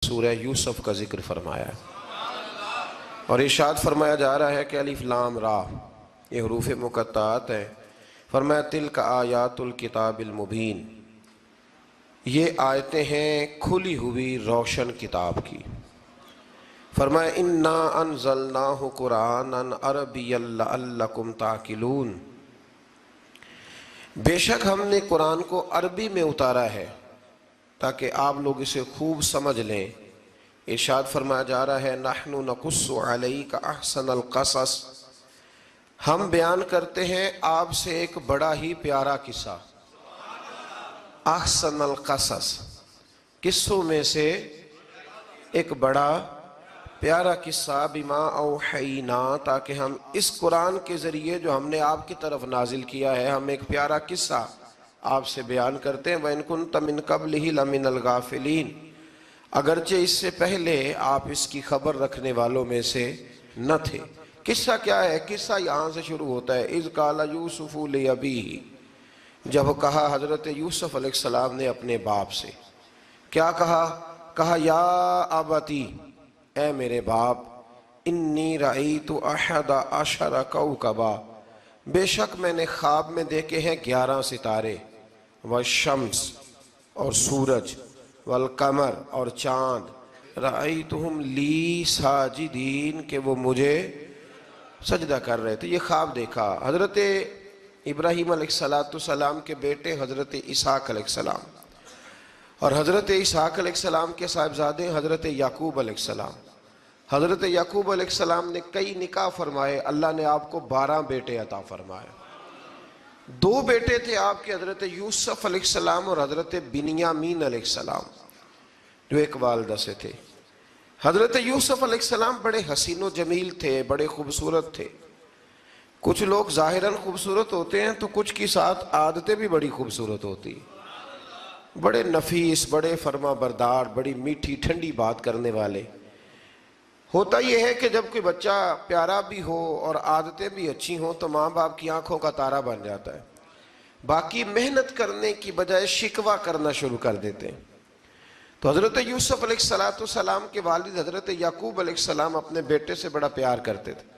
سورہ یوسف کا ذکر فرمایا ہے اور ارشاد فرمایا جا رہا ہے کہ الف لام را یہ حروف مقطعات ہیں. فرمایا تلک آیات الکتاب المبین، یہ آیتیں ہیں کھلی ہوئی روشن کتاب کی. فرمایا انا انزلناہ قرآنا عربیا لعلکم تعقلون، بے شک ہم نے قرآن کو عربی میں اتارا ہے تاکہ آپ لوگ اسے خوب سمجھ لیں. ارشاد فرمایا جا رہا ہے نحن نقص علیک احسن القصص، ہم بیان کرتے ہیں آپ سے ایک بڑا ہی پیارا قصہ. احسن القصص، قصوں میں سے ایک بڑا پیارا قصہ. بما اوحینا، تاکہ ہم اس قرآن کے ذریعے جو ہم نے آپ کی طرف نازل کیا ہے، ہم ایک پیارا قصہ آپ سے بیان کرتے ہیں. وَإِن كُنتَ مِن قَبْلِهِ لَمِنَ الْغَافِلِينَ، اگرچہ اس سے پہلے آپ اس کی خبر رکھنے والوں میں سے نہ تھے. قصہ کیا ہے؟ قصہ یہاں سے شروع ہوتا ہے. اذ قال یوسف لأبیہ، جب کہا حضرت یوسف علیہ السلام نے اپنے باپ سے. کیا کہا؟ کہا یا ابتی، اے میرے باپ، انی رأیت احد عشر کوکبا، بے شک میں نے خواب میں دیکھے ہیں 11 ستارے. والشمس، اور سورج، والقمر، اور چاند. رأیتہم لی ساجدین، کہ وہ مجھے سجدہ کر رہے تھے. یہ خواب دیکھا. حضرت ابراہیم علیہ السلام کے بیٹے حضرت اسحاق علیہ السلام، اور حضرت اسحاق علیہ السلام کے صاحبزادے حضرت یعقوب علیہ السلام. حضرت یعقوب علیہ السلام نے کئی نکاح فرمائے. اللہ نے آپ کو 12 بیٹے عطا فرمائے. 2 بیٹے تھے آپ کے، حضرت یوسف علیہ السلام اور حضرت بنیامین علیہ السلام، جو ایک والدہ سے تھے. حضرت یوسف علیہ السلام بڑے حسین و جمیل تھے، بڑے خوبصورت تھے. کچھ لوگ ظاہراً خوبصورت ہوتے ہیں تو کچھ کی ساتھ عادتیں بھی بڑی خوبصورت ہوتی. بڑے نفیس، بڑے فرما بردار، بڑی میٹھی ٹھنڈی بات کرنے والے. ہوتا یہ ہے کہ جب کوئی بچہ پیارا بھی ہو اور عادتیں بھی اچھی ہوں تو ماں باپ کی آنکھوں کا تارا بن جاتا ہے. باقی محنت کرنے کی بجائے شکوہ کرنا شروع کر دیتے ہیں. تو حضرت یوسف علیہ السلام کے والد حضرت یعقوب علیہ السلام اپنے بیٹے سے بڑا پیار کرتے تھے.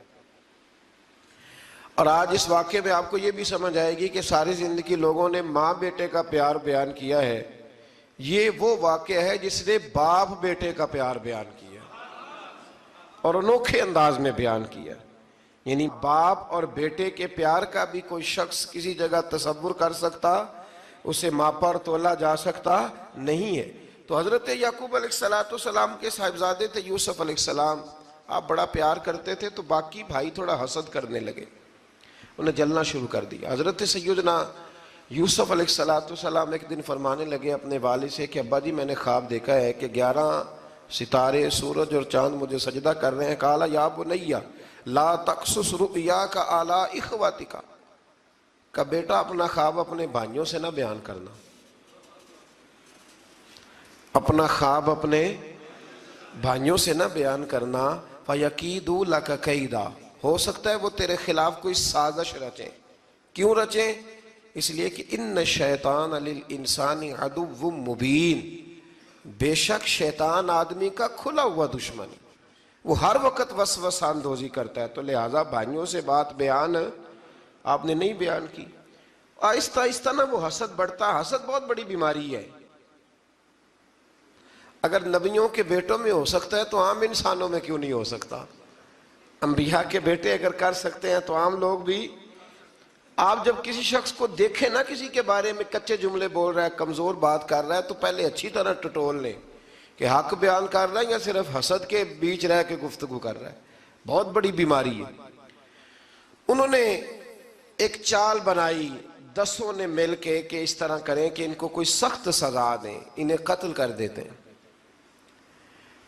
اور آج اس واقعے میں آپ کو یہ بھی سمجھ آئے گی کہ ساری زندگی لوگوں نے ماں بیٹے کا پیار بیان کیا ہے، یہ وہ واقعہ ہے جس نے باپ بیٹے کا پیار بیان کیا اور انوکھے انداز میں بیان کیا. یعنی باپ اور بیٹے کے پیار کا بھی کوئی شخص کسی جگہ تصور کر سکتا، اسے ماپا اور تولا جا سکتا نہیں ہے. تو حضرت یعقوب علیہ السلام کے صاحبزادے تھے یوسف علیہ السلام. آپ بڑا پیار کرتے تھے تو باقی بھائی تھوڑا حسد کرنے لگے، انہیں جلنا شروع کر دیا. حضرت سیدنا یوسف علیہ السلام ایک دن فرمانے لگے اپنے والد سے کہ ابا جی میں نے خواب دیکھا ہے کہ 11 ستارے، سورج اور چاند مجھے سجدہ کر رہے ہیں. قال یا بنی لا تقصص رؤیاک علی اخواتک، کہ بیٹا اپنا خواب اپنے بھائیوں سے نہ بیان کرنا، اپنا خواب اپنے بھائیوں سے نہ بیان کرنا. فَيَكِيدُوا لَكَ كَيْدًا، ہو سکتا ہے وہ تیرے خلاف کوئی سازش رچیں. کیوں رچیں؟ اس لیے کہ ان الشیطان للانسان عدو مبین، بے شک شیطان آدمی کا کھلا ہوا دشمن، وہ ہر وقت وسوسہ اندوزی کرتا ہے. تو لہٰذا بھائیوں سے بات بیان آپ نے نہیں بیان کی. آہستہ آہستہ نا وہ حسد بڑھتا. حسد بہت بڑی بیماری ہے. اگر نبیوں کے بیٹوں میں ہو سکتا ہے تو عام انسانوں میں کیوں نہیں ہو سکتا؟ انبیاء کے بیٹے اگر کر سکتے ہیں تو عام لوگ بھی. آپ جب کسی شخص کو دیکھیں نا کسی کے بارے میں کچے جملے بول رہا ہے، کمزور بات کر رہا ہے، تو پہلے اچھی طرح ٹٹول لیں کہ حق بیان کر رہا ہے یا صرف حسد کے بیچ رہ کے گفتگو کر رہا ہے. بہت بڑی بیماری ہے. انہوں نے ایک چال بنائی 10 نے مل کے کہ اس طرح کریں کہ ان کو کوئی سخت سزا دیں، انہیں قتل کر دیتے ہیں.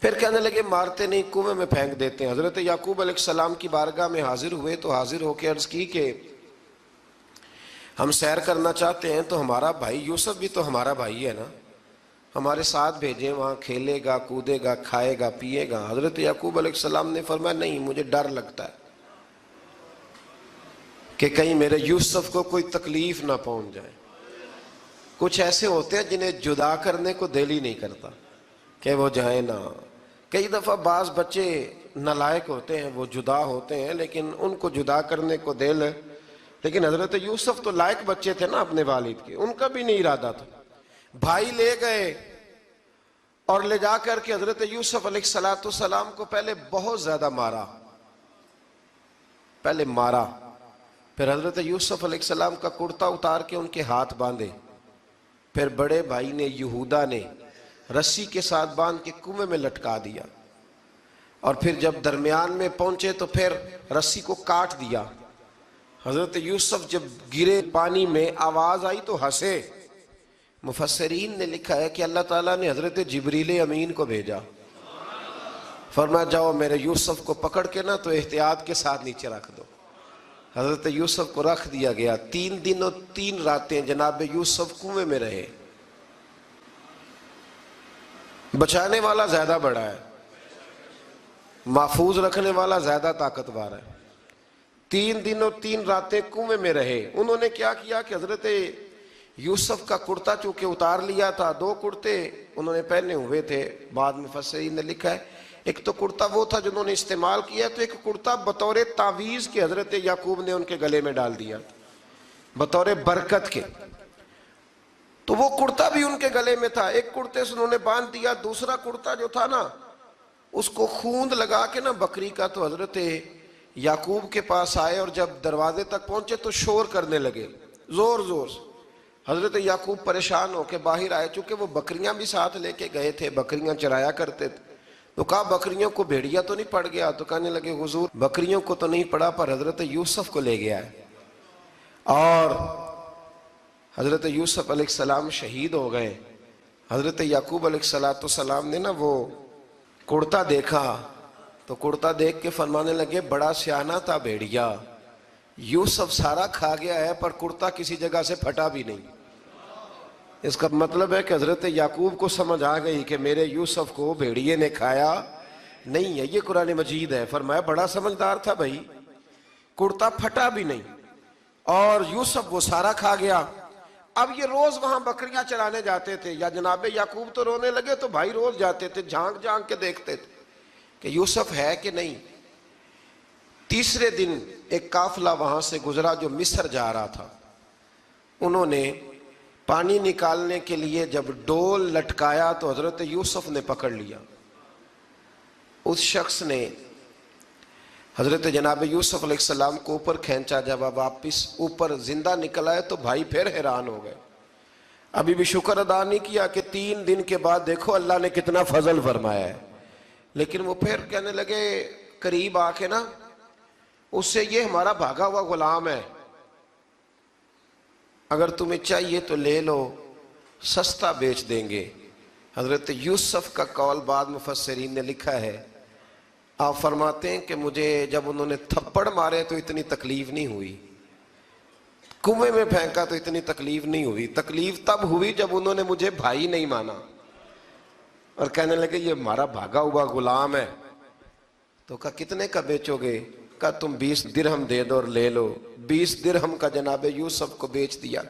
پھر کہنے لگے مارتے نہیں، کنویں میں پھینک دیتے ہیں. حضرت یعقوب علیہ السلام کی بارگاہ میں حاضر ہوئے تو حاضر ہو کے عرض کی کہ ہم سیر کرنا چاہتے ہیں تو ہمارا بھائی یوسف بھی تو ہمارا بھائی ہے نا، ہمارے ساتھ بھیجیں، وہاں کھیلے گا، کودے گا، کھائے گا، پیے گا. حضرت یعقوب علیہ السلام نے فرمایا نہیں، مجھے ڈر لگتا ہے کہ کہیں میرے یوسف کو کوئی تکلیف نہ پہنچ جائے. کچھ ایسے ہوتے ہیں جنہیں جدا کرنے کو دل ہی نہیں کرتا. کہ وہ جائیں نہ. کئی دفعہ بعض بچے نالائق ہوتے ہیں، وہ جدا ہوتے ہیں، لیکن ان کو جدا کرنے کو دل ہے. لیکن حضرت یوسف تو لائق بچے تھے نا اپنے والد کے، ان کا بھی نہیں ارادہ تھا. بھائی لے گئے اور لے جا کر کے حضرت یوسف علیہ السلام کو پہلے بہت زیادہ مارا. پھر حضرت یوسف علیہ السلام کا کرتا اتار کے ان کے ہاتھ باندھے. پھر بڑے بھائی نے یہودا نے رسی کے ساتھ باندھ کے کنویں میں لٹکا دیا. اور پھر جب درمیان میں پہنچے تو پھر رسی کو کاٹ دیا. حضرت یوسف جب گرے پانی میں آواز آئی تو ہنسے. مفسرین نے لکھا ہے کہ اللہ تعالیٰ نے حضرت جبریل امین کو بھیجا، فرمایا جاؤ میرے یوسف کو پکڑ کے نا تو احتیاط کے ساتھ نیچے رکھ دو. حضرت یوسف کو رکھ دیا گیا. 3 دن اور 3 راتیں جناب یوسف کنویں میں رہے. بچانے والا زیادہ بڑا ہے، محفوظ رکھنے والا زیادہ طاقتور ہے. 3 دن اور 3 راتیں کنویں میں رہے. انہوں نے کیا کیا کہ حضرت یوسف کا کرتا چونکہ اتار لیا تھا، 2 کرتے انہوں نے پہنے ہوئے تھے. بعد میں مفسرین نے لکھا ہے ایک تو کرتا وہ تھا جنہوں نے استعمال کیا، تو ایک کرتا بطور تعویذ کے حضرت یعقوب نے ان کے گلے میں ڈال دیا بطور برکت کے. تو وہ کرتا بھی ان کے گلے میں تھا. ایک کرتے سے انہوں نے باندھ دیا. دوسرا کرتا جو تھا نا اس کو خوند لگا کے نا بکری کا، تو حضرت یعقوب کے پاس آئے اور جب دروازے تک پہنچے تو شور کرنے لگے زور زور سے. حضرت یعقوب پریشان ہو کے باہر آئے، چونکہ وہ بکریاں بھی ساتھ لے کے گئے تھے، بکریاں چرایا کرتے تھے. تو کہا بکریوں کو بھیڑیا تو نہیں پڑ گیا؟ تو کہنے لگے حضور بکریوں کو تو نہیں پڑا، پر حضرت یوسف کو لے گیا ہے. اور حضرت یوسف علیہ السلام شہید ہو گئے. حضرت یعقوب علیہ السلام نے نا وہ کرتا دیکھا تو کرتا دیکھ کے فرمانے لگے بڑا سیانہ تھا بھیڑیا، یوسف سارا کھا گیا ہے پر کرتا کسی جگہ سے پھٹا بھی نہیں. اس کا مطلب ہے کہ حضرت یعقوب کو سمجھ آ گئی کہ میرے یوسف کو بھیڑیے نے کھایا نہیں ہے. یہ قرآن مجید ہے. فرمایا بڑا سمجھدار تھا بھائی، کرتا پھٹا بھی نہیں اور یوسف وہ سارا کھا گیا. اب یہ روز وہاں بکریاں چرانے جاتے تھے. یا جناب یعقوب تو رونے لگے تو بھائی روز جاتے تھے، جھانک جھانک کے دیکھتے تھے کہ یوسف ہے کہ نہیں. تیسرے دن ایک قافلہ وہاں سے گزرا جو مصر جا رہا تھا. انہوں نے پانی نکالنے کے لیے جب ڈول لٹکایا تو حضرت یوسف نے پکڑ لیا. اس شخص نے حضرت جناب یوسف علیہ السلام کو اوپر کھینچا. جب اب واپس اوپر زندہ نکل آئے تو بھائی پھر حیران ہو گئے. ابھی بھی شکر ادا نہیں کیا کہ 3 دن کے بعد دیکھو اللہ نے کتنا فضل فرمایا ہے. لیکن وہ پھر کہنے لگے قریب آ کے نا اس سے یہ ہمارا بھاگا ہوا غلام ہے، اگر تمہیں چاہیے تو لے لو، سستا بیچ دیں گے. حضرت یوسف کا قول بعد مفسرین نے لکھا ہے، آپ فرماتے ہیں کہ مجھے جب انہوں نے تھپڑ مارے تو اتنی تکلیف نہیں ہوئی، کنویں میں پھینکا تو اتنی تکلیف نہیں ہوئی. تکلیف تب ہوئی جب انہوں نے مجھے بھائی نہیں مانا اور کہنے لگے یہ ہمارا بھاگا ہوا غلام ہے. تو کہا کتنے کا بیچو گے؟ کہا تم 20 درہم دے دو اور لے لو. 20 درہم کا جناب یوسف کو بیچ دیا.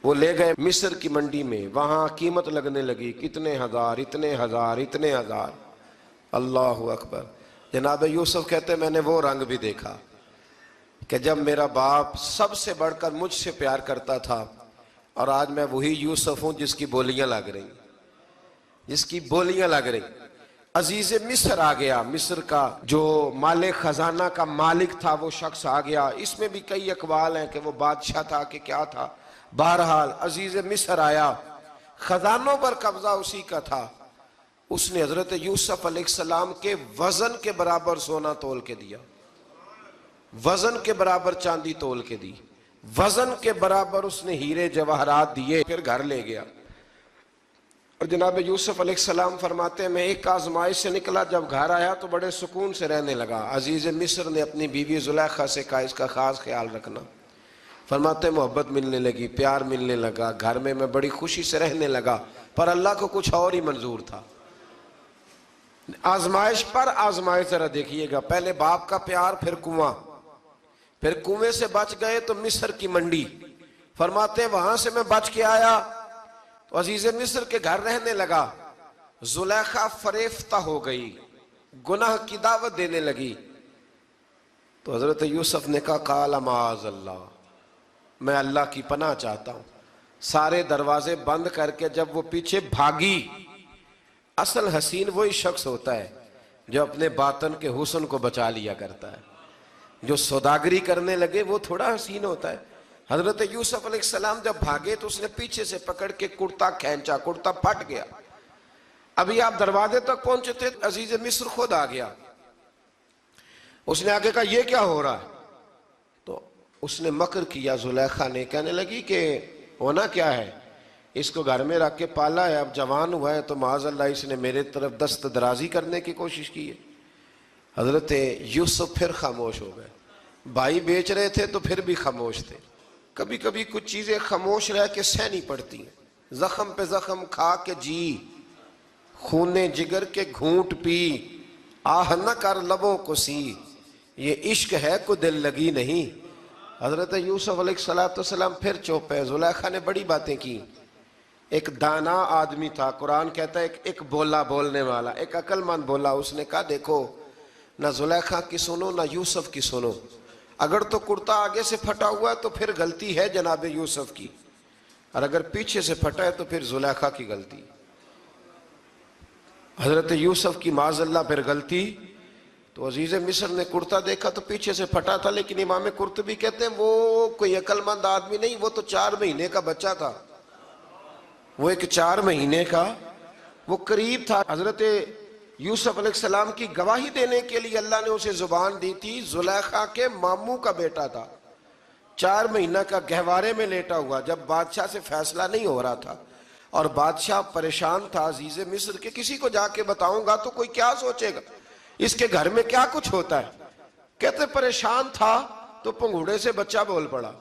وہ لے گئے مصر کی منڈی میں، وہاں قیمت لگنے لگی کتنے ہزار اتنے ہزار اتنے ہزار. اللہ اکبر. جناب یوسف کہتے میں نے وہ رنگ بھی دیکھا کہ جب میرا باپ سب سے بڑھ کر مجھ سے پیار کرتا تھا اور آج میں وہی یوسف ہوں جس کی بولیاں لگ رہی، جس کی بولیاں لگ رہی. عزیز مصر آ گیا. مصر کا جو مال خزانہ کا مالک تھا وہ شخص آ گیا. اس میں بھی کئی اقوال ہیں کہ وہ بادشاہ تھا کہ کیا تھا. بہرحال عزیز مصر آیا، خزانوں پر قبضہ اسی کا تھا. اس نے حضرت یوسف علیہ السلام کے وزن کے برابر سونا تول کے دیا، وزن کے برابر چاندی تول کے دی، وزن کے برابر اس نے ہیرے جواہرات دیے. پھر گھر لے گیا. اور جناب یوسف علیہ السلام فرماتے ہیں میں ایک آزمائش سے نکلا، جب گھر آیا تو بڑے سکون سے رہنے لگا. عزیز مصر نے اپنی بیوی زلیخا سے کہا اس کا خاص خیال رکھنا. فرماتے ہیں محبت ملنے لگی، پیار ملنے لگا، گھر میں بڑی خوشی سے رہنے لگا. پر اللہ کو کچھ اور ہی منظور تھا. آزمائش پر آزمائش ذرا دیکھیے گا. پہلے باپ کا پیار، پھر کنواں، پھر کنویں سے بچ گئے تو مصر کی منڈی. فرماتے ہیں وہاں سے میں بچ کے آیا تو عزیز مصر کے گھر رہنے لگا. زلیخا فریفتہ ہو گئی، گناہ کی دعوت دینے لگی. تو حضرت یوسف نے کہا قال معاذ اللہ، میں اللہ کی پناہ چاہتا ہوں. سارے دروازے بند کر کے جب وہ پیچھے بھاگی، اصل حسین وہی شخص ہوتا ہے جو اپنے باطن کے حسن کو بچا لیا کرتا ہے. جو سوداگری کرنے لگے وہ تھوڑا حسین ہوتا ہے. حضرت یوسف علیہ السلام جب بھاگے تو اس نے پیچھے سے پکڑ کے کرتا کھینچا، کرتا پھٹ گیا. ابھی آپ دروازے تک پہنچے تھے، عزیز مصر خود آ گیا. اس نے آگے کہا یہ کیا ہو رہا ہے؟ تو اس نے مکر کیا، زلیخا نے، کہنے لگی کہ ہونا کیا ہے، اس کو گھر میں رکھ کے پالا ہے، اب جوان ہوا ہے تو معاذ اللہ اس نے میرے طرف دست درازی کرنے کی کوشش کی ہے. حضرت یوسف پھر خاموش ہو گئے. بھائی بیچ رہے تھے تو پھر بھی خاموش تھے. کبھی کبھی کچھ چیزیں خاموش رہ کے سہنی پڑتی ہیں. زخم پہ زخم کھا کے جی، خون جگر کے گھونٹ پی، آہ نہ کر لبوں کو سی، یہ عشق ہے کو دل لگی نہیں. حضرت یوسف علیہ السلام پھر چپ ہے. زلیخا نے بڑی باتیں کی. ایک دانا آدمی تھا، قرآن کہتا ہے ایک بولا بولنے والا، ایک عقل مند بولا. اس نے کہا دیکھو، نہ زلیخا کی سنو نہ یوسف کی سنو. اگر تو کرتا آگے سے پھٹا ہوا ہے تو پھر غلطی ہے جناب یوسف کی، اور اگر پیچھے سے پھٹا ہے تو پھر زلیخا کی غلطی. حضرت یوسف کی معاذ اللہ پھر غلطی. تو عزیز مصر نے کرتا دیکھا تو پیچھے سے پھٹا تھا، لیکن امام قرطبی کہتے ہیں وہ کوئی عقل مند آدمی نہیں، وہ تو 4 مہینے کا بچہ تھا. وہ ایک 4 مہینے کا وہ قریب تھا. حضرت یوسف علیہ السلام کی گواہی دینے کے لیے اللہ نے اسے زبان دی تھی. زلیخا کے ماموں کا بیٹا تھا، 4 مہینہ کا گہوارے میں لیٹا ہوا. جب بادشاہ سے فیصلہ نہیں ہو رہا تھا اور بادشاہ پریشان تھا عزیز مصر کہ کسی کو جا کے بتاؤں گا تو کوئی کیا سوچے گا، اس کے گھر میں کیا کچھ ہوتا ہے. کہتے پریشان تھا تو پنگوڑے سے بچہ بول پڑا.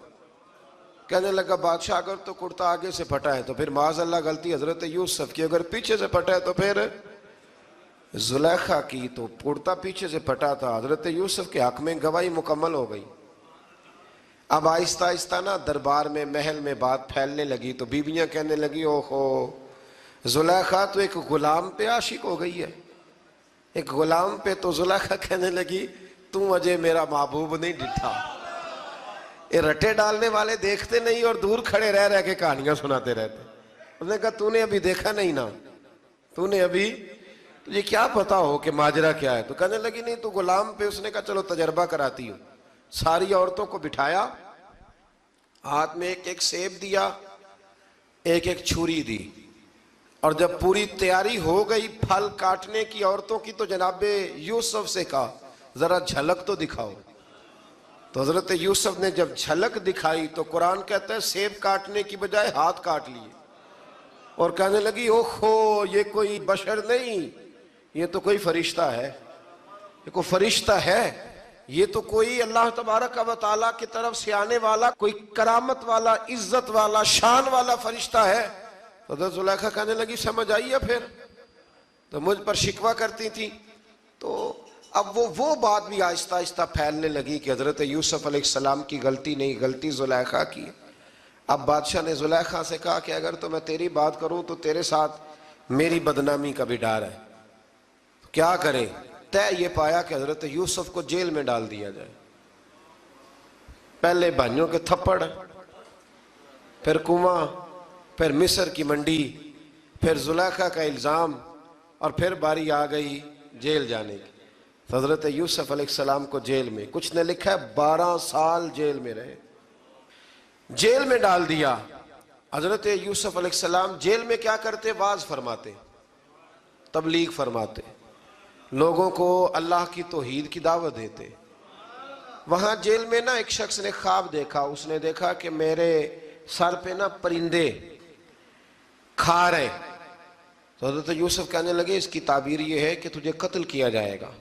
کہنے لگا بادشاہ اگر تو کرتا آگے سے پھٹا ہے تو پھر معاذ اللہ غلطی حضرت یوسف کی، اگر پیچھے سے پھٹا ہے تو پھر زلیخا کی. تو کرتا پیچھے سے پھٹا تھا. حضرت یوسف کے حق میں گواہی مکمل ہو گئی. اب آہستہ آہستہ نا دربار میں محل میں بات پھیلنے لگی. تو بیویاں کہنے لگی اوہو، زلیخا تو ایک غلام پہ عاشق ہو گئی ہے، ایک غلام پہ. تو زلیخا کہنے لگی تم اجے میرا محبوب نہیں ڈٹھا. یہ رٹے ڈالنے والے دیکھتے نہیں اور دور کھڑے رہ کے کہانیاں سناتے رہتے. اس نے کہا تو نے ابھی دیکھا نہیں نا، تو نے ابھی، تجھے کیا پتا ہو کہ ماجرا کیا ہے. تو کہنے لگی نہیں تو غلام پہ. اس نے کہا چلو تجربہ کراتی ہوں. ساری عورتوں کو بٹھایا، ہاتھ میں ایک ایک سیب دیا، ایک ایک چھری دی، اور جب پوری تیاری ہو گئی پھل کاٹنے کی عورتوں کی تو جناب یوسف سے کہا ذرا جھلک تو دکھاؤ. تو حضرت یوسف نے جب جھلک دکھائی تو قرآن کہتا ہے سیب کاٹنے کی بجائے ہاتھ کاٹ لیے، اور کہنے لگی اوہو یہ کوئی بشر نہیں، یہ تو کوئی فرشتہ ہے، یہ کوئی فرشتہ ہے، یہ تو کوئی اللہ تبارک و تعالیٰ کی طرف سے آنے والا کوئی کرامت والا، عزت والا، شان والا فرشتہ ہے. حضرت زلیخا کہنے لگی سمجھ آئی ہے پھر تو مجھ پر شکوہ کرتی تھی. تو اب وہ بات بھی آہستہ آہستہ پھیلنے لگی کہ حضرت یوسف علیہ السلام کی غلطی نہیں، غلطی زلیخا کی. اب بادشاہ نے زلیخا سے کہا کہ اگر تو میں تیری بات کروں تو تیرے ساتھ میری بدنامی کا بھی ڈر ہے، کیا کرے. طے یہ پایا کہ حضرت یوسف کو جیل میں ڈال دیا جائے. پہلے بھائیوں کے تھپڑ، پھر کنواں، پھر مصر کی منڈی، پھر زلیخا کا الزام، اور پھر باری آ گئی جیل جانے کی. حضرت یوسف علیہ السلام کو جیل میں، کچھ نے لکھا ہے 12 سال جیل میں رہے، جیل میں ڈال دیا. حضرت یوسف علیہ السلام جیل میں کیا کرتے؟ واعظ فرماتے، تبلیغ فرماتے، لوگوں کو اللہ کی توحید کی دعوت دیتے. وہاں جیل میں نا ایک شخص نے خواب دیکھا. اس نے دیکھا کہ میرے سر پہ نا پرندے کھا رہے. تو حضرت یوسف کہنے لگے اس کی تعبیر یہ ہے کہ تجھے قتل کیا جائے گا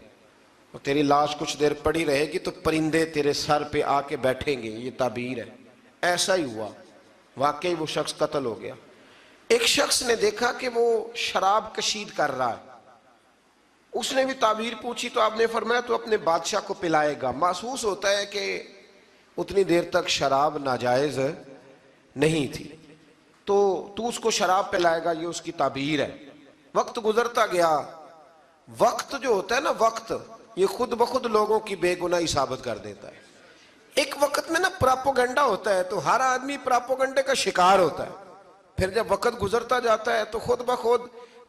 اور تیری لاش کچھ دیر پڑی رہے گی تو پرندے تیرے سر پہ آ کے بیٹھیں گے، یہ تعبیر ہے. ایسا ہی ہوا، واقعی وہ شخص قتل ہو گیا. ایک شخص نے دیکھا کہ وہ شراب کشید کر رہا ہے. اس نے بھی تعبیر پوچھی تو آپ نے فرمایا تو اپنے بادشاہ کو پلائے گا. محسوس ہوتا ہے کہ اتنی دیر تک شراب ناجائز نہیں تھی، تو اس کو شراب پلائے گا، یہ اس کی تعبیر ہے. وقت گزرتا گیا. وقت جو ہوتا ہے نا، وقت یہ خود بخود لوگوں کی بے گناہی ثابت کر دیتا ہے. ایک وقت میں نا پراپوگنڈا ہوتا ہے تو ہر آدمی پراپوگنڈے کا شکار ہوتا ہے. پھر جب وقت گزرتا جاتا ہے تو خود بخود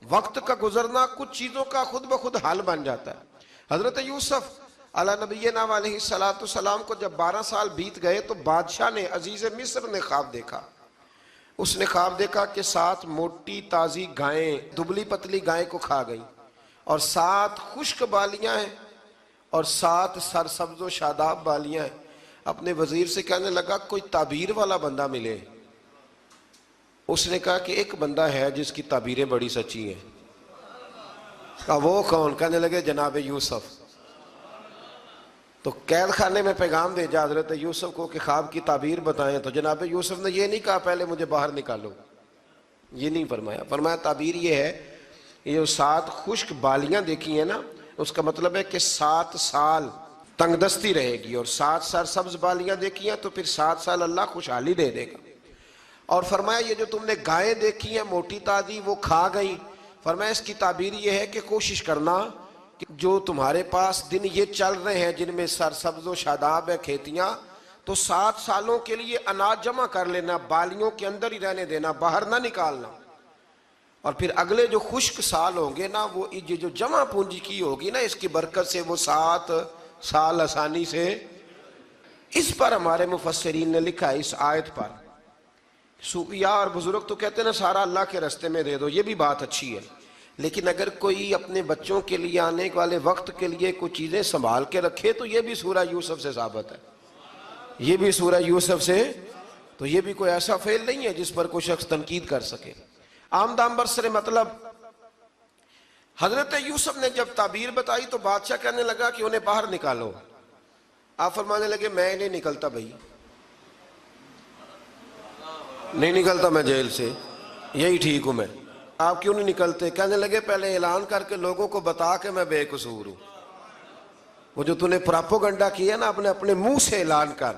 وقت کا گزرنا کچھ چیزوں کا خود بخود حال بن جاتا ہے. حضرت یوسف علی نبینا علیہ السلام کو جب 12 سال بیت گئے تو بادشاہ نے، عزیز مصر نے خواب دیکھا. اس نے خواب دیکھا کہ 7 موٹی تازی گائیں دبلی پتلی گائیں کو کھا گئی، اور 7 خشک بالیاں ہیں اور 7 سرسبز و شاداب بالیاں ہیں. اپنے وزیر سے کہنے لگا کوئی تعبیر والا بندہ ملے. اس نے کہا کہ ایک بندہ ہے جس کی تعبیریں بڑی سچی ہیں. کہا وہ کون؟ کہنے لگے جناب یوسف. تو قید خانے میں پیغام بھیجا حضرت یوسف کو کہ خواب کی تعبیر بتائیں. تو جناب یوسف نے یہ نہیں کہا پہلے مجھے باہر نکالو، یہ نہیں فرمایا. فرمایا تعبیر یہ ہے، یہ جو 7 خشک بالیاں دیکھی ہیں نا، اس کا مطلب ہے کہ 7 سال تنگ دستی رہے گی، اور 7 سرسبز بالیاں دیکھی ہیں تو پھر 7 سال اللہ خوشحالی دے دے گا. اور فرمایا یہ جو تم نے گائیں دیکھی ہیں موٹی تازی وہ کھا گئی، فرمایا اس کی تعبیر یہ ہے کہ کوشش کرنا کہ جو تمہارے پاس دن یہ چل رہے ہیں جن میں سرسبز و شاداب ہے کھیتیاں، تو 7 سالوں کے لیے اناج جمع کر لینا، بالیوں کے اندر ہی رہنے دینا، باہر نہ نکالنا. اور پھر اگلے جو خشک سال ہوں گے نا، وہ یہ جو جمع پونجی کی ہوگی نا، اس کی برکت سے وہ 7 سال آسانی سے. اس پر ہمارے مفسرین نے لکھا ہے، اس آیت پر صوفیاء اور بزرگ تو کہتے ہیں نا سارا اللہ کے راستے میں دے دو، یہ بھی بات اچھی ہے، لیکن اگر کوئی اپنے بچوں کے لیے آنے والے وقت کے لیے کوئی چیزیں سنبھال کے رکھے تو یہ بھی سورہ یوسف سے ثابت ہے. یہ بھی سورہ یوسف سے، تو یہ بھی کوئی ایسا فعل نہیں ہے جس پر کوئی شخص تنقید کر سکے. آمدام برسر مطلب حضرت یوسف نے جب تعبیر بتائی تو بادشاہ کہنے لگا کہ انہیں باہر نکالو. آپ فرمانے لگے میں نہیں نکلتا بھائی، نہیں نکلتا میں جیل سے، یہی ٹھیک ہوں میں. آپ کیوں نہیں نکلتے؟ کہنے لگے پہلے اعلان کر کے لوگوں کو بتا کہ میں بے قصور ہوں. وہ جو تو نے پراپوگنڈا کیا نا اپنے منہ سے اعلان کر.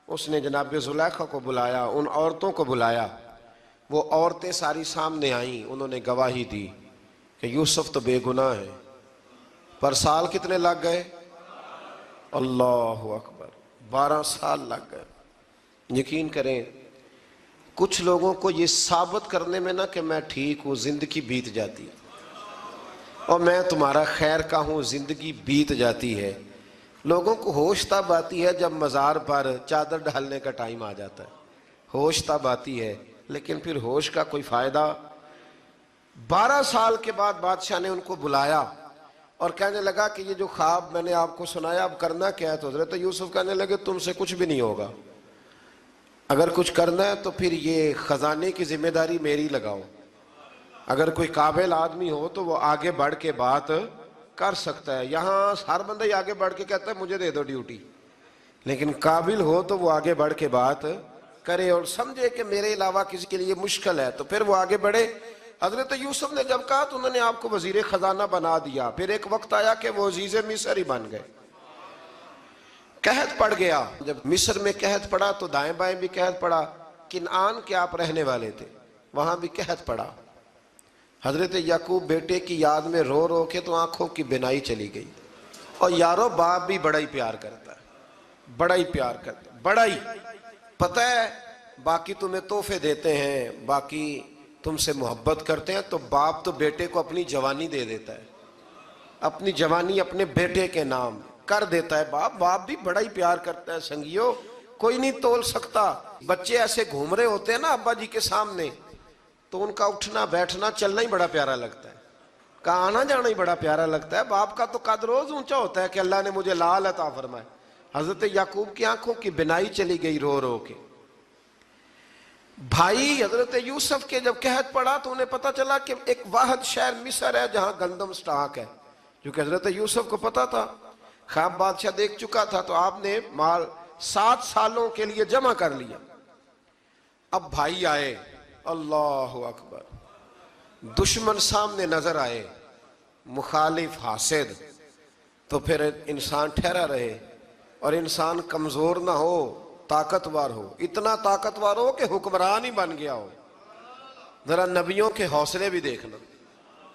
اس نے جناب زلیخا کو بلایا، ان عورتوں کو بلایا، وہ عورتیں ساری سامنے آئیں، انہوں نے گواہی دی کہ یوسف تو بے گناہ ہے. پر سال کتنے لگ گئے؟ اللہ اکبر، 12 سال لگ گئے. یقین کریں کچھ لوگوں کو یہ ثابت کرنے میں نا کہ میں ٹھیک ہوں زندگی بیت جاتی ہے، اور میں تمہارا خیر کا ہوں زندگی بیت جاتی ہے. لوگوں کو ہوش تب آتی ہے جب مزار پر چادر ڈالنے کا ٹائم آ جاتا ہے، ہوش تب آتی ہے، لیکن پھر ہوش کا کوئی فائدہ. 12 سال کے بعد بادشاہ نے ان کو بلایا اور کہنے لگا کہ یہ جو خواب میں نے آپ کو سنایا اب کرنا کیا ہے؟ تو حضرت یوسف کہنے لگے تم سے کچھ بھی نہیں ہوگا، اگر کچھ کرنا ہے تو پھر یہ خزانے کی ذمہ داری میری لگاؤ. اگر کوئی قابل آدمی ہو تو وہ آگے بڑھ کے بات کر سکتا ہے. یہاں ہر بندہ ہی آگے بڑھ کے کہتا ہے مجھے دے دو ڈیوٹی، لیکن قابل ہو تو وہ آگے بڑھ کے بات کرے اور سمجھے کہ میرے علاوہ کسی کے لیے مشکل ہے تو پھر وہ آگے بڑھے. حضرت یوسف نے جب کہا تو انہوں نے آپ کو وزیر خزانہ بنا دیا. پھر ایک وقت آیا کہ وہ عزیز مصر ہی بن گئے. قحط پڑ گیا، جب مصر میں قحط پڑا تو دائیں بائیں بھی قحط پڑا. کنعان کے آپ رہنے والے تھے، وہاں بھی قحط پڑا. حضرت یعقوب بیٹے کی یاد میں رو رو کے تو آنکھوں کی بینائی چلی گئی. اور یارو باپ بھی بڑا ہی پیار کرتا ہے، بڑا ہی پیار کرتا ہے، بڑا ہی. پتہ ہے باقی تمہیں تحفے دیتے ہیں، باقی تم سے محبت کرتے ہیں، تو باپ تو بیٹے کو اپنی جوانی دے دیتا ہے، اپنی جوانی اپنے بیٹے کے نام کر دیتا ہے. باپ بھی بڑا ہی پیار کرتا ہے. سنگیو کوئی نہیں تول سکتا. بچے ایسے گھوم رہے ہوتے ہیں نا ابا جی کے سامنے تو ان کا اٹھنا بیٹھنا چلنا ہی بڑا پیارا لگتا ہے، کا آنا جانا ہی بڑا پیارا لگتا ہے. باپ کا تو قد روز اونچا ہوتا ہے کہ اللہ نے مجھے لال عطا فرمائے. حضرت یعقوب کی آنکھوں کی بینائی چلی گئی رو رو کے. بھائی حضرت یوسف کے جب قحط پڑا تو انہیں پتا چلا کہ ایک واحد شہر مصر ہے جہاں گندم سٹاک ہے، کیونکہ حضرت یوسف کو پتا تھا، خواب بادشاہ دیکھ چکا تھا. تو آپ نے مال 7 سالوں کے لیے جمع کر لیا. اب بھائی آئے، اللہ اکبر، دشمن سامنے نظر آئے، مخالف حاسد، تو پھر انسان ٹھہرا رہے اور انسان کمزور نہ ہو، طاقتور ہو. اتنا طاقتور ہو کہ حکمران ہی بن گیا ہو. ذرا نبیوں کے حوصلے بھی دیکھنا.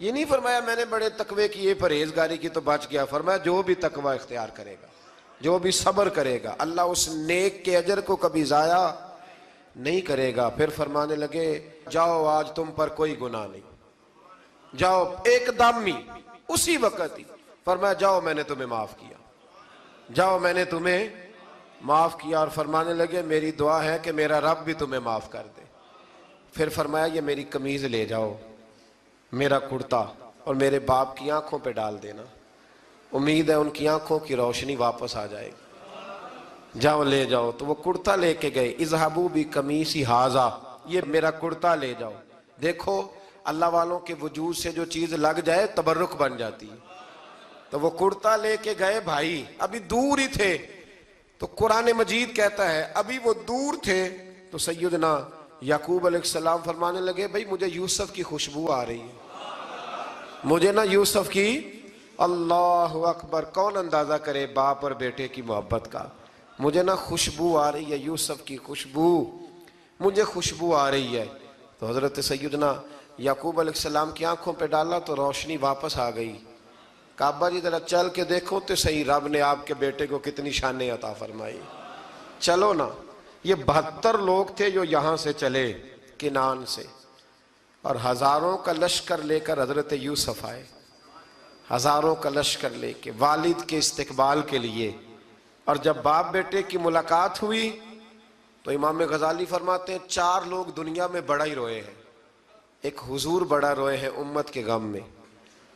یہ نہیں فرمایا میں نے بڑے تقوی کیے پرہیزگاری کی تو بچ گیا، فرمایا جو بھی تقوی اختیار کرے گا، جو بھی صبر کرے گا، اللہ اس نیک کے اجر کو کبھی ضائع نہیں کرے گا۔ پھر فرمانے لگے جاؤ آج تم پر کوئی گناہ نہیں، جاؤ ایک دم ہی اسی وقت ہی فرمایا جاؤ میں نے تمہیں معاف کیا، جاؤ میں نے تمہیں معاف کیا۔ اور فرمانے لگے میری دعا ہے کہ میرا رب بھی تمہیں معاف کر دے۔ پھر فرمایا یہ میری قمیض لے جاؤ، میرا کرتا، اور میرے باپ کی آنکھوں پہ ڈال دینا، امید ہے ان کی آنکھوں کی روشنی واپس آ جائے گی، جاؤ لے جاؤ۔ تو وہ کرتا لے کے گئے، اذهبوا بقمیصی ھذا، یہ میرا کرتا لے جاؤ۔ دیکھو اللہ والوں کے وجود سے جو چیز لگ جائے تبرک بن جاتی ہے۔ تو وہ کرتا لے کے گئے بھائی، ابھی دور ہی تھے، تو قرآن مجید کہتا ہے ابھی وہ دور تھے تو سیدنا یعقوب علیہ السلام فرمانے لگے بھائی مجھے یوسف کی خوشبو آ رہی ہے، مجھے نا یوسف کی، اللہ اکبر، کون اندازہ کرے باپ اور بیٹے کی محبت کا، مجھے نا خوشبو آ رہی ہے، یوسف کی خوشبو، مجھے خوشبو آ رہی ہے۔ تو حضرت سیدنا یعقوب علیہ السلام کی آنکھوں پہ ڈالا تو روشنی واپس آ گئی۔ کعبہ جی ذرا چل کے دیکھو تو صحیح رب نے آپ کے بیٹے کو کتنی شانیں عطا فرمائی۔ چلو نا، یہ 72 لوگ تھے جو یہاں سے چلے کنان سے، اور ہزاروں کا لشکر لے کر حضرت یوسف آئے، ہزاروں کا لشکر لے کے والد کے استقبال کے لیے۔ اور جب باپ بیٹے کی ملاقات ہوئی تو امام غزالی فرماتے ہیں 4 لوگ دنیا میں بڑا ہی روئے ہیں، ایک حضور بڑا روئے ہیں امت کے غم میں،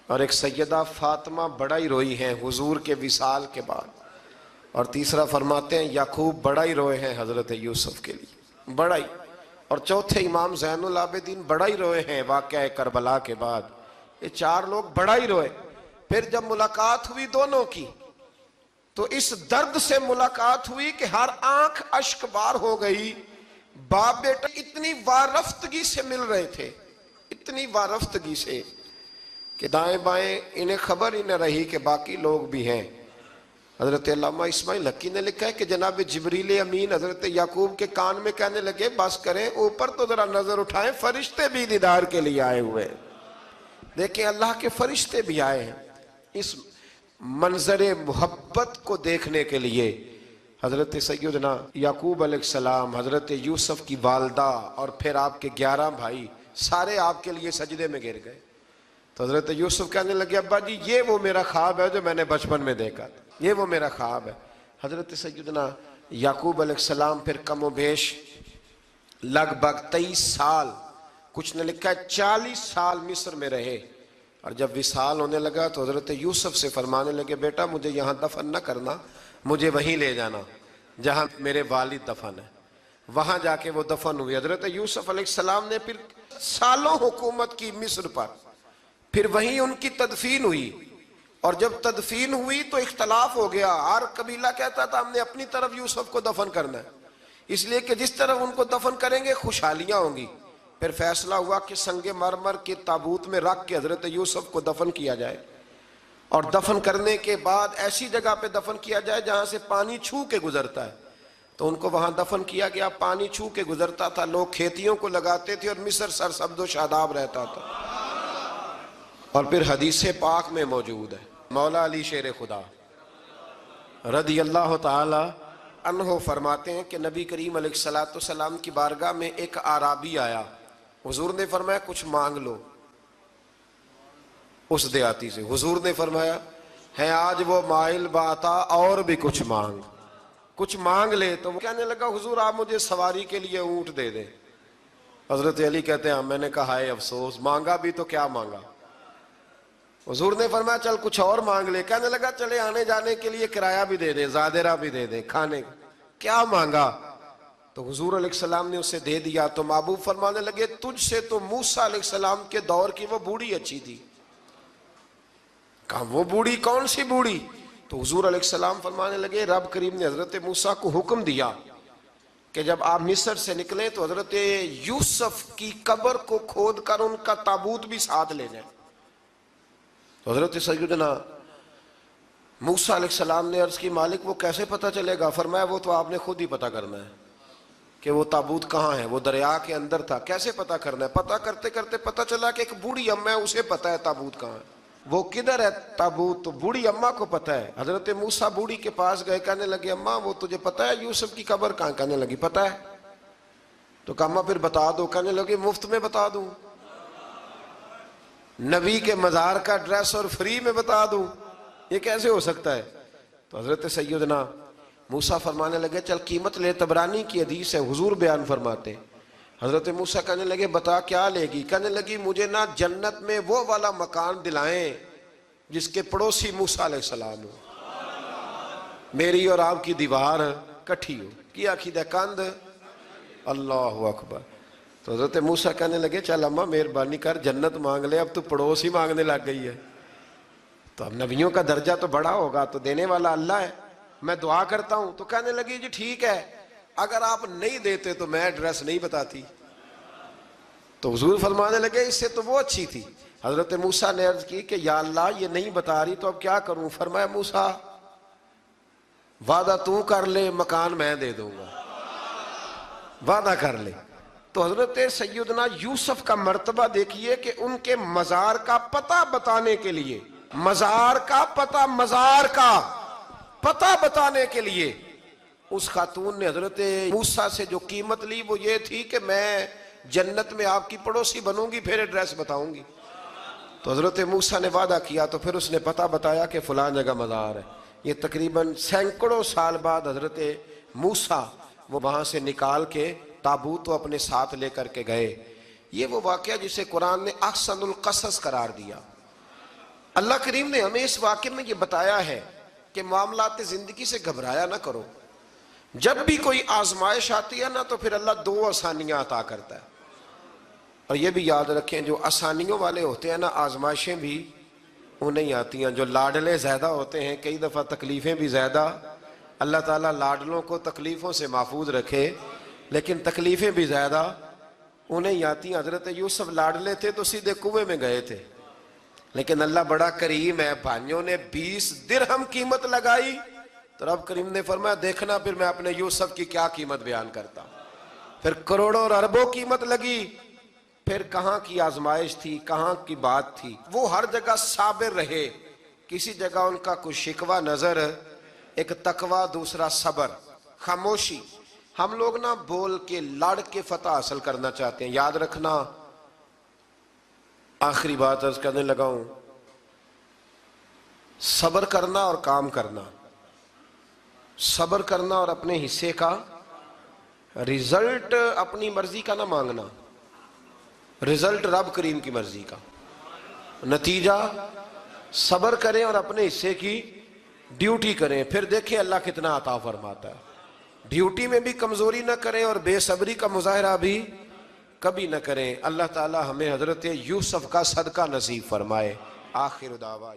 اور ایک سیدہ فاطمہ بڑا ہی روئی ہیں حضور کے وصال کے بعد، اور تیسرا فرماتے ہیں یعقوب بڑا ہی روئے ہیں حضرت یوسف کے لیے، بڑا ہی، اور چوتھے امام زین العابدین بڑا ہی روئے ہیں واقعہ کربلا کے بعد۔ یہ 4 لوگ بڑا ہی روئے۔ پھر جب ملاقات ہوئی دونوں کی تو اس درد سے ملاقات ہوئی کہ ہر آنکھ اشک بار ہو گئی، باپ بیٹا اتنی وارفتگی سے مل رہے تھے، اتنی وارفتگی سے کہ دائیں بائیں انہیں خبر ہی نہ رہی کہ باقی لوگ بھی ہیں۔ حضرت علامہ اسماعیل حقی نے لکھا ہے کہ جناب جبریل امین حضرت یعقوب کے کان میں کہنے لگے بس کریں، اوپر تو ذرا نظر اٹھائیں، فرشتے بھی دیدار کے لیے آئے ہوئے ہیں، دیکھیں اللہ کے فرشتے بھی آئے ہیں اس منظر محبت کو دیکھنے کے لیے۔ حضرت سیدنا یعقوب علیہ السلام، حضرت یوسف کی والدہ، اور پھر آپ کے 11 بھائی سارے آپ کے لیے سجدے میں گر گئے۔ تو حضرت یوسف کہنے لگے ابا جی یہ وہ میرا خواب ہے جو میں نے بچپن میں دیکھا تھا، یہ وہ میرا خواب ہے۔ حضرت سیدنا یعقوب علیہ السلام پھر کم و بیش لگ بھگ 23 سال، کچھ نے لکھا ہے 40 سال مصر میں رہے، اور جب وصال ہونے لگا تو حضرت یوسف سے فرمانے لگے بیٹا مجھے یہاں دفن نہ کرنا، مجھے وہیں لے جانا جہاں میرے والد دفن ہے۔ وہاں جا کے وہ دفن ہوئے۔ حضرت یوسف علیہ السلام نے پھر سالوں حکومت کی مصر پر، پھر وہیں ان کی تدفین ہوئی، اور جب تدفین ہوئی تو اختلاف ہو گیا، ہر قبیلہ کہتا تھا ہم نے اپنی طرف یوسف کو دفن کرنا ہے، اس لیے کہ جس طرف ان کو دفن کریں گے خوشحالیاں ہوں گی۔ پھر فیصلہ ہوا کہ سنگ مرمر کے تابوت میں رکھ کے حضرت یوسف کو دفن کیا جائے، اور دفن کرنے کے بعد ایسی جگہ پہ دفن کیا جائے جہاں سے پانی چھو کے گزرتا ہے۔ تو ان کو وہاں دفن کیا گیا، پانی چھو کے گزرتا تھا، لوگ کھیتیوں کو لگاتے تھے، اور مصر سرسبز و شاداب رہتا تھا۔ اور پھر حدیث پاک میں موجود ہے، مولا علی شیر خدا رضی اللہ تعالی عنہ فرماتے ہیں کہ نبی کریم علیہ السلام کی بارگاہ میں ایک اعرابی آیا، حضور نے فرمایا کچھ مانگ لو اس دیہاتی سے۔ حضور نے فرمایا ہے آج وہ مائل باتا، اور بھی کچھ مانگ لے۔ تو وہ کہنے لگا حضور آپ مجھے سواری کے لیے اونٹ دے دیں۔ حضرت علی کہتے ہیں میں نے کہا ہے افسوس، مانگا بھی تو کیا مانگا۔ حضور نے فرمایا چل کچھ اور مانگ لے۔ کہنے لگا چلے آنے جانے کے لیے کرایہ بھی دے دے، زادرہ بھی دے دے، کھانے کیا مانگا؟ تو حضور علیہ السلام نے اسے دے دیا۔ تو محبوب فرمانے لگے تجھ سے تو موسیٰ علیہ السلام کے دور کی وہ بوڑھی اچھی تھی۔ کہا وہ بوڑھی کون سی بوڑھی؟ تو حضور علیہ السلام فرمانے لگے رب کریم نے حضرت موسیٰ کو حکم دیا کہ جب آپ مصر سے نکلیں تو حضرت یوسف کی قبر کو کھود کر ان کا تابوت بھی ساتھ لے جائیں۔ تو حضرت سیدنا موسیٰ علیہ السلام نے عرض کی مالک وہ کیسے پتہ چلے گا؟ فرمایا وہ تو آپ نے خود ہی پتہ کرنا ہے، کہ وہ تابوت کہاں ہے، وہ دریا کے اندر تھا، کیسے پتہ کرنا ہے؟ پتہ کرتے کرتے پتہ چلا کہ ایک بوڑھی اماں ہے، اسے پتہ ہے تابوت کہاں ہے، وہ کدھر ہے تابوت، تو بوڑھی اماں کو پتہ ہے۔ حضرت موسیٰ بوڑھی کے پاس گئے، کہنے لگے اماں وہ تجھے پتہ ہے یوسف کی قبر کہاں؟ کہنے لگی پتہ ہے۔ تو کہا اماں پھر بتا دو، کہنے لگے مفت میں بتا دوں، نبی کے مزار کا ڈریس اور فری میں بتا دوں، یہ کیسے ہو سکتا ہے؟ تو حضرت سیدنا موسیٰ فرمانے لگے چل قیمت لے، طبرانی کی حدیث ہے، حضور بیان فرماتے۔ حضرت موسیٰ کہنے لگے بتا کیا لے گی؟ کہنے لگی مجھے نا جنت میں وہ والا مکان دلائیں جس کے پڑوسی موسیٰ علیہ السلام ہو، میری اور آپ کی دیوار کٹھی ہو، کیا عقیدہ کند، اللہ اکبر۔ تو حضرت موسیٰ کہنے لگے چل اماں مہربانی کر جنت مانگ لے، اب تو پڑوس ہی مانگنے لگ گئی ہے، تو اب نبیوں کا درجہ تو بڑا ہوگا، تو دینے والا اللہ ہے، میں دعا کرتا ہوں۔ تو کہنے لگی جی ٹھیک ہے، اگر آپ نہیں دیتے تو میں ایڈریس نہیں بتاتی۔ تو حضور فرمانے لگے اس سے تو وہ اچھی تھی۔ حضرت موسیٰ نے عرض کی کہ یا اللہ یہ نہیں بتا رہی تو اب کیا کروں؟ فرمایا موسیٰ وعدہ تو کر لے، مکان میں دے دوں گا، وعدہ کر لے۔ تو حضرت سیدنا یوسف کا مرتبہ دیکھیے کہ ان کے مزار کا پتہ بتانے کے لیے، مزار کا پتہ، مزار کا پتہ بتانے کے لیے اس خاتون نے حضرت موسیٰ سے جو قیمت لی وہ یہ تھی کہ میں جنت میں آپ کی پڑوسی بنوں گی، پھر ایڈریس بتاؤں گی۔ تو حضرت موسیٰ نے وعدہ کیا، تو پھر اس نے پتہ بتایا کہ فلاں جگہ مزار ہے۔ یہ تقریباً سینکڑوں سال بعد حضرت موسیٰ وہ وہاں سے نکال کے تابوت کو اپنے ساتھ لے کر کے گئے۔ یہ وہ واقعہ جسے قرآن نے احسن القصص قرار دیا۔ اللہ کریم نے ہمیں اس واقعے میں یہ بتایا ہے کہ معاملات زندگی سے گھبرایا نہ کرو، جب بھی کوئی آزمائش آتی ہے نا تو پھر اللہ دو آسانیاں عطا کرتا ہے، اور یہ بھی یاد رکھیں جو آسانیوں والے ہوتے ہیں نا آزمائشیں بھی انہیں آتی ہیں، جو لاڈلے زیادہ ہوتے ہیں کئی دفعہ تکلیفیں بھی زیادہ۔ اللہ تعالیٰ لاڈلوں کو تکلیفوں سے محفوظ رکھے، لیکن تکلیفیں بھی زیادہ انہیں آتی ہیں۔ حضرت یوسف لاڈلے تھے تو سیدھے کنویں میں گئے تھے، لیکن اللہ بڑا کریم ہے، بھائیوں نے 20 درہم قیمت لگائی تو رب کریم نے فرمایا دیکھنا پھر میں اپنے یوسف کی کیا قیمت بیان کرتا ہوں۔ پھر کروڑوں اور اربوں قیمت لگی، پھر کہاں کی آزمائش تھی، کہاں کی بات تھی، وہ ہر جگہ صابر رہے، کسی جگہ ان کا کوئی شکوہ نظر، ایک تقوی، دوسرا صبر، خاموشی۔ ہم لوگ نہ بول کے لڑ کے فتح حاصل کرنا چاہتے ہیں، یاد رکھنا۔ آخری بات عرض کرنے لگا ہوں، صبر کرنا اور کام کرنا، صبر کرنا اور اپنے حصے کا رزلٹ اپنی مرضی کا نہ مانگنا، رزلٹ رب کریم کی مرضی کا، نتیجہ صبر کریں اور اپنے حصے کی ڈیوٹی کریں، پھر دیکھیں اللہ کتنا عطا فرماتا ہے۔ ڈیوٹی میں بھی کمزوری نہ کریں اور بے صبری کا مظاہرہ بھی کبھی نہ کریں۔ اللہ تعالی ہمیں حضرت یوسف کا صدقہ نصیب فرمائے۔ آخر دعویٰ